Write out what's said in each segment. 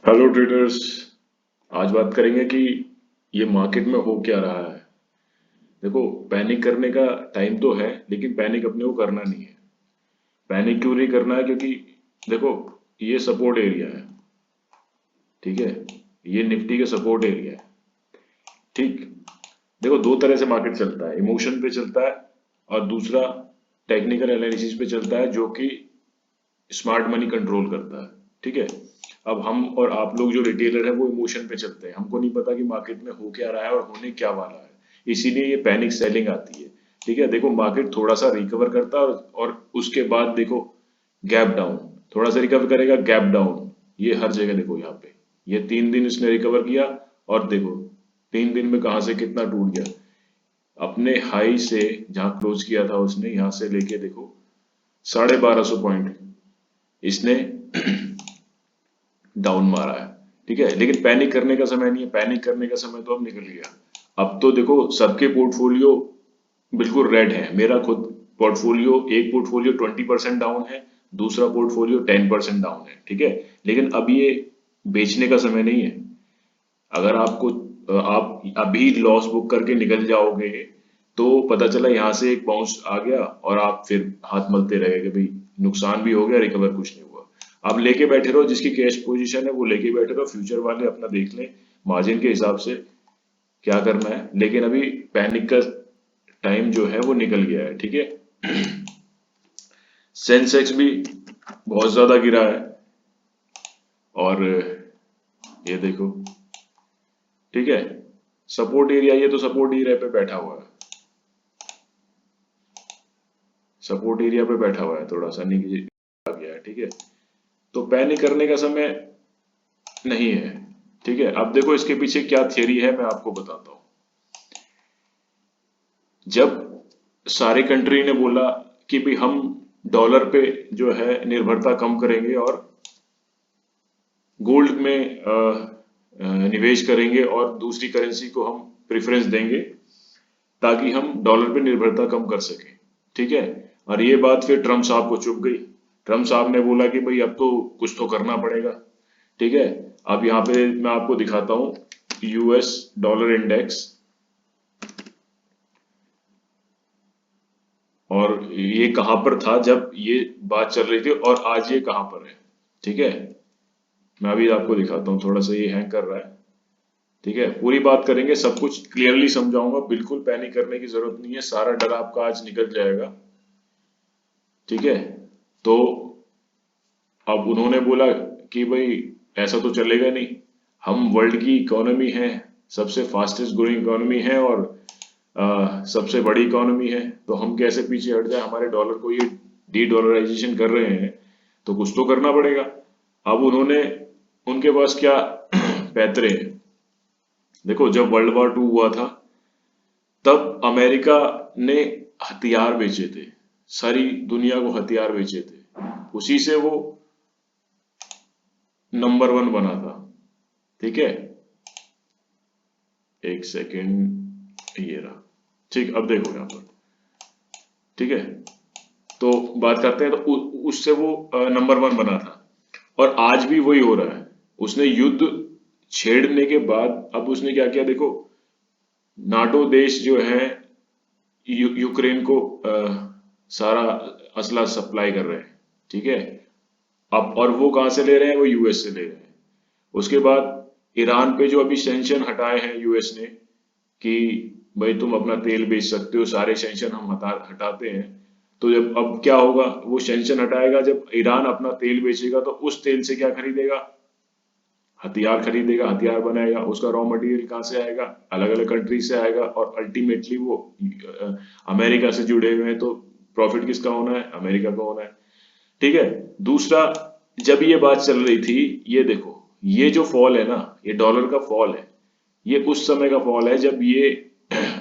Hello traders. आज बात करेंगे कि ये मार्केट में हो क्या रहा है। देखो, पैनिक करने का टाइम तो है, लेकिन पैनिक अपने को करना नहीं है। पैनिक क्यों नहीं करना है? क्योंकि देखो, ये सपोर्ट एरिया है। ठीक है, ये निफ्टी के सपोर्ट एरिया है। ठीक। देखो, दो तरह से मार्केट चलता है, इमोशन पे चलता है और दूसरा टेक्निकल एनालिसिस पे चलता है, जो कि स्मार्ट मनी कंट्रोल करता है। ठीक है। अब हम और आप लोग जो रिटेलर है वो इमोशन पे चलते हैं, हमको नहीं पता कि मार्केट में हो क्या रहा है और होने क्या वाला है। इसीलिए ये पैनिक सेलिंग आती है। ठीक है। देखो, मार्केट थोड़ा सा रिकवर करता है और उसके बाद देखो, गैप डाउन। थोड़ा सा रिकवर करेगा, गैप डाउन। ये हर जगह देखो, यहाँ पे ये 3 दिन इसने रिकवर किया और देखो 3 दिन में कहाँ से कितना टूट गया। अपने हाई से जहाँ क्लोज किया था उसने, यहाँ से लेके देखो 1250 पॉइंट इसने डाउन मारा है। ठीक है, लेकिन पैनिक करने का समय नहीं है। पैनिक करने का समय तो अब निकल गया। अब तो देखो, सबके पोर्टफोलियो बिल्कुल रेड है। मेरा खुद पोर्टफोलियो, एक पोर्टफोलियो 20% डाउन है, दूसरा पोर्टफोलियो 10% डाउन है। ठीक है, लेकिन अब ये बेचने का समय नहीं है। अगर आपको आप अभी लॉस बुक करके निकल जाओगे तो पता चला यहाँ से एक बाउंस आ गया और आप फिर हाथ मलते रहे कि भाई नुकसान भी हो गया, रिकवर कुछ नहीं हुआ। आप लेके बैठे रहो, जिसकी कैश पोजीशन है वो लेके बैठे रहो। फ्यूचर वाले अपना देख लें मार्जिन के हिसाब से क्या करना है, लेकिन अभी पैनिक का टाइम जो है वो निकल गया है। ठीक है। सेंसेक्स भी बहुत ज्यादा गिरा है और ये देखो। ठीक है, सपोर्ट एरिया, ये तो सपोर्ट एरिया पे बैठा हुआ है। सपोर्ट एरिया पे बैठा हुआ है, थोड़ा सा नीचे आ गया है। ठीक है, तो पैनिक करने का समय नहीं है। ठीक है, अब देखो इसके पीछे क्या थियरी है, मैं आपको बताता हूँ। जब सारे कंट्री ने बोला कि भाई हम डॉलर पे जो है निर्भरता कम करेंगे और गोल्ड में निवेश करेंगे और दूसरी करेंसी को हम प्रेफरेंस देंगे ताकि हम डॉलर पे निर्भरता कम कर सकें। ठीक है, और ये बात फिर ट्रम्प साहब को चुभ गई। ट्रम्प साहब ने बोला कि भाई अब तो कुछ तो करना पड़ेगा। ठीक है, अब यहाँ पे मैं आपको दिखाता हूँ यूएस डॉलर इंडेक्स, और ये कहाँ पर था जब ये बात चल रही थी और आज ये कहाँ पर है। ठीक है, मैं अभी आपको दिखाता हूँ, थोड़ा सा ये हैंग कर रहा है। ठीक है, पूरी बात करेंगे, सब कुछ क्लियरली समझाऊंगा। बिल्कुल पैनिक करने की जरूरत नहीं है, सारा डर आपका आज निकल जाएगा। ठीक है, तो अब उन्होंने बोला कि भाई ऐसा तो चलेगा नहीं, हम वर्ल्ड की इकोनॉमी है, सबसे फास्टेस्ट ग्रोइंग इकोनॉमी है और सबसे बड़ी इकोनॉमी है, तो हम कैसे पीछे हट जाए, हमारे डॉलर को ये डी डॉलराइजेशन कर रहे हैं, तो कुछ तो करना पड़ेगा। अब उन्होंने, उनके पास क्या पैतरे हैं। देखो, जब वर्ल्ड वॉर 2 हुआ था तब अमेरिका ने हथियार बेचे थे, सारी दुनिया को हथियार बेचे थे, उसी से वो नंबर 1 बना था। ठीक है, एक सेकेंड, ये रहा। ठीक, अब देखो यहाँ पर। ठीक है, तो बात करते हैं, तो उससे वो नंबर 1 बना था और आज भी वही हो रहा है। उसने युद्ध छेड़ने के बाद अब उसने क्या किया, देखो नाटो देश जो है यूक्रेन को सारा असला सप्लाई कर रहे हैं। ठीक है, अब और वो कहाँ से ले रहे हैं, वो यूएस से ले रहे हैं। उसके बाद ईरान पे जो अभी सेंक्शन हटाए हैं यूएस ने कि भाई तुम अपना तेल बेच सकते हो, सारे सेंक्शन हम हटाते हैं। तो जब अब क्या होगा, वो सेंक्शन हटाएगा, जब ईरान अपना तेल बेचेगा तो उस तेल से क्या खरीदेगा, हथियार खरीदेगा, हथियार बनाएगा। उसका रॉ मटेरियल कहाँ से आएगा, अलग अलग कंट्री से आएगा और अल्टीमेटली वो अमेरिका से जुड़े हुए हैं, तो प्रॉफिट किसका होना है, अमेरिका का होना है। ठीक है, दूसरा, जब ये बात चल रही थी, ये देखो, ये जो फॉल है ना, ये डॉलर का फॉल है, ये उस समय का फॉल है जब ये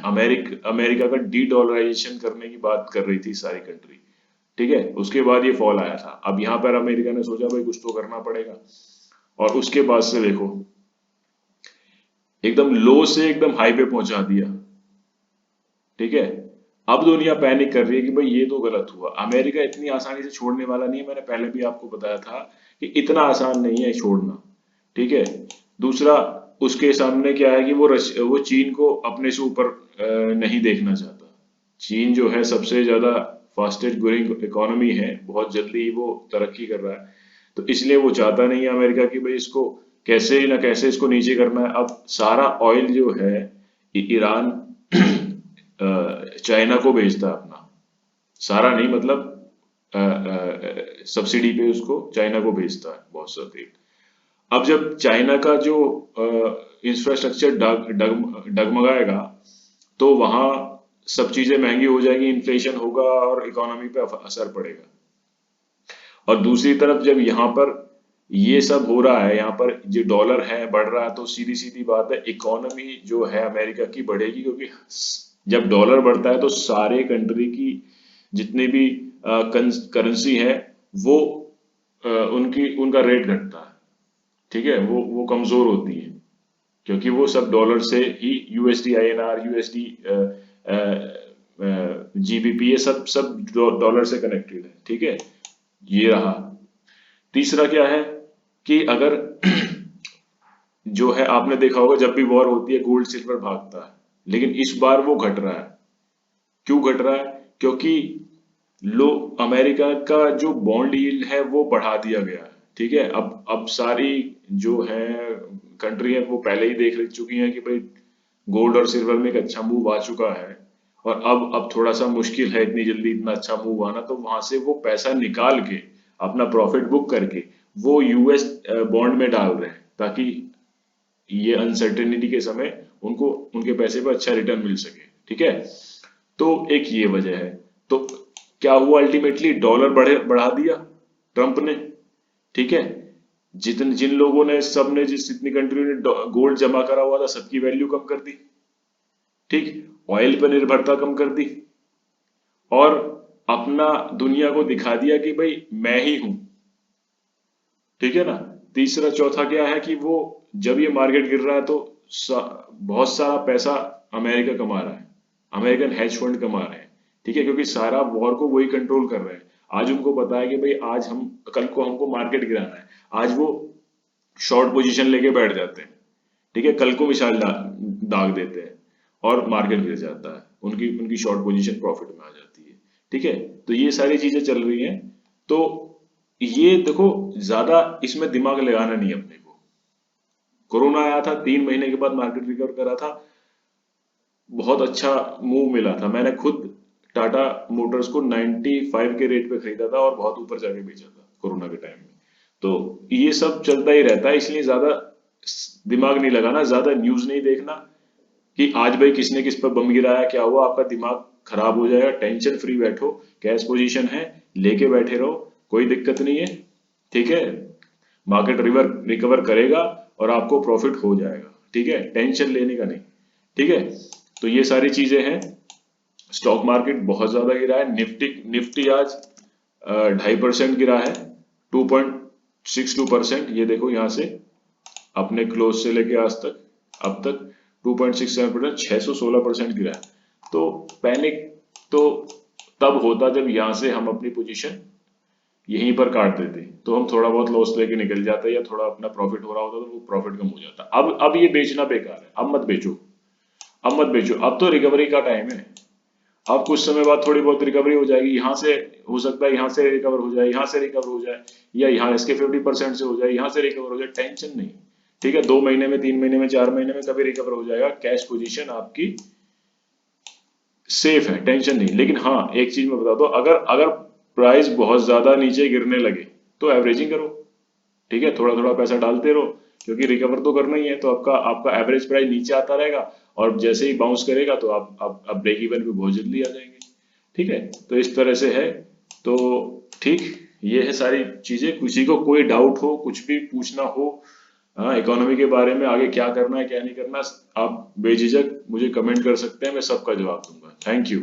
अमेरिका का डी डॉलराइजेशन करने की बात कर रही थी सारी कंट्री। ठीक है, उसके बाद ये फॉल आया था। अब यहाँ पर अमेरिका ने सोचा भाई कुछ तो करना पड़ेगा और उसके बाद से देखो एकदम लो से एकदम हाई पे पहुंचा दिया। ठीक है, अब दुनिया पैनिक कर रही है कि भाई ये तो गलत हुआ, अमेरिका इतनी आसानी से छोड़ने वाला नहीं है। मैंने पहले भी आपको बताया था कि इतना आसान नहीं है छोड़ना। ठीक है। दूसरा, उसके सामने क्या है कि वो चीन को अपने से ऊपर नहीं देखना चाहता। चीन जो है सबसे ज्यादा फास्टेस्ट ग्रोइंग इकोनॉमी है, बहुत जल्दी वो तरक्की कर रहा है, तो इसलिए वो चाहता नहीं है अमेरिका की भाई इसको कैसे ना कैसे इसको नीचे करना है। अब सारा ऑयल जो है ईरान चाइना को बेचता है अपना, सारा नहीं मतलब सब्सिडी पे उसको चाइना को भेजता है बहुत सा तेल। अब जब चाइना का जो इंफ्रास्ट्रक्चर डगमगाएगा तो वहां सब चीजें महंगी हो जाएगी, इन्फ्लेशन होगा और इकोनॉमी पे असर पड़ेगा। और दूसरी तरफ जब यहाँ पर ये सब हो रहा है, यहाँ पर जो डॉलर है बढ़ रहा है, तो सीधी सीधी बात है इकोनॉमी जो है अमेरिका की बढ़ेगी, क्योंकि जब डॉलर बढ़ता है तो सारे कंट्री की जितनी भी करेंसी है वो उनकी उनका रेट घटता है, ठीक है, वो कमजोर होती है, क्योंकि वो सब डॉलर से ही यूएसडी आईएनआर यूएसडी जीबीपी ये सब सब डॉलर से कनेक्टेड है, ठीक है। ये रहा। तीसरा क्या है कि अगर जो है आपने देखा होगा जब भी वॉर होती है गोल्ड सिल्वर भागता है, लेकिन इस बार वो घट रहा है। क्यों घट रहा है? क्योंकि लो अमेरिका का जो बॉन्ड यील्ड है वो बढ़ा दिया गया है, ठीक है। अब सारी जो है कंट्री है वो पहले ही देख चुकी हैं कि भाई गोल्ड और सिल्वर में एक अच्छा मूव आ चुका है, और अब थोड़ा सा मुश्किल है इतनी जल्दी इतना अच्छा मूव आना, तो वहां से वो पैसा निकाल के अपना प्रॉफिट बुक करके वो यूएस बॉन्ड में डाल रहे हैं, ताकि ये अनसर्टेनिटी के समय उनको उनके पैसे पर अच्छा रिटर्न मिल सके, ठीक है। तो एक ये वजह है। तो क्या हुआ अल्टीमेटली, डॉलर बढ़ा दिया ट्रंप ने, ठीक है। जिन लोगों ने सबने जिस इतनी कंट्री ने गोल्ड जमा करा हुआ था सबकी वैल्यू कम कर दी, ठीक, ऑयल पर निर्भरता कम कर दी, और अपना दुनिया को दिखा दिया कि भाई मैं ही हूं, ठीक है ना। तीसरा चौथा क्या है कि वो जब ये मार्केट गिर रहा है तो बहुत सारा पैसा अमेरिका कमा रहा है, अमेरिकन हेज फंड कमा रहे हैं, ठीक है, क्योंकि सारा वॉर को वही कंट्रोल कर रहे हैं। आज उनको पता है कि भाई आज हम कल को हमको मार्केट गिराना है, आज वो शॉर्ट पोजीशन लेके बैठ जाते हैं, ठीक है, कल को मिसाल दाग देते हैं और मार्केट गिर जाता है, उनकी उनकी शॉर्ट पोजीशन प्रॉफिट में आ जाती है, ठीक है। तो ये सारी चीजें चल रही हैं। तो ये देखो ज्यादा इसमें दिमाग लगाना नहीं अपने को। कोरोना आया था 3 महीने के बाद मार्केट रिकवर करा था, बहुत अच्छा मूव मिला था। मैंने खुद टाटा मोटर्स को 95 के रेट पे खरीदा था और बहुत ऊपर जाके बेचा था कोरोना के टाइम में। तो ये सब चलता ही रहता है, इसलिए ज्यादा दिमाग नहीं लगाना, ज्यादा न्यूज नहीं देखना कि आज भाई किसने किस पर बम गिराया क्या हुआ, आपका दिमाग खराब हो जाएगा। टेंशन फ्री बैठो, कैश पोजीशन है लेके बैठे रहो, कोई दिक्कत नहीं है, ठीक है। मार्केट रिकवर करेगा और आपको प्रॉफिट हो जाएगा, ठीक है, टेंशन लेने का नहीं, ठीक है। तो ये सारी चीजें हैं। स्टॉक मार्केट बहुत ज्यादा गिरा है, निफ्टी निफ्टी आज 2.5% गिरा है, 2.62%। ये देखो यहाँ से अपने क्लोज से लेके आज तक अब तक 2.67%, 616% गिरा है। तो पैनिक तो तब होता जब यहाँ से हम अपनी पोजीशन यहीं पर काट देते, तो हम थोड़ा बहुत लॉस लेके निकल जाते, या थोड़ा अपना प्रॉफिट हो रहा होता तो वो प्रॉफिट कम हो जाता। अब ये बेचना बेकार है, अब मत बेचो, अब मत बेचो, अब तो रिकवरी का टाइम है। अब कुछ समय बाद थोड़ी बहुत रिकवरी हो जाएगी, यहाँ से हो सकता है यहाँ से रिकवर हो जाए, यहाँ से रिकवर हो जाए, या यहाँ इसके 50% से हो जाए, यहाँ से रिकवर हो जाए, टेंशन नहीं, ठीक है। 2 महीने में 3 महीने में 4 महीने में कभी रिकवर हो जाएगा, कैश पोजीशन आपकी सेफ है, टेंशन नहीं। लेकिन हाँ एक चीज मैं बता दूं, अगर अगर प्राइस बहुत ज्यादा नीचे गिरने लगे तो एवरेजिंग करो, ठीक है, थोड़ा थोड़ा पैसा डालते रहो, क्योंकि रिकवर तो करना ही है, तो आपका आपका एवरेज प्राइस नीचे आता रहेगा, और जैसे ही बाउंस करेगा तो आप ब्रेक इवन पे बहुत जल्दी आ जाएंगे, ठीक है। तो इस तरह से है। तो ठीक, ये है सारी चीजें। किसी को कोई डाउट हो, कुछ भी पूछना हो, हाँ, इकोनॉमी के बारे में आगे क्या करना है क्या नहीं करना, आप बेझिझक मुझे कमेंट कर सकते हैं, मैं सबका जवाब दूंगा। Thank you.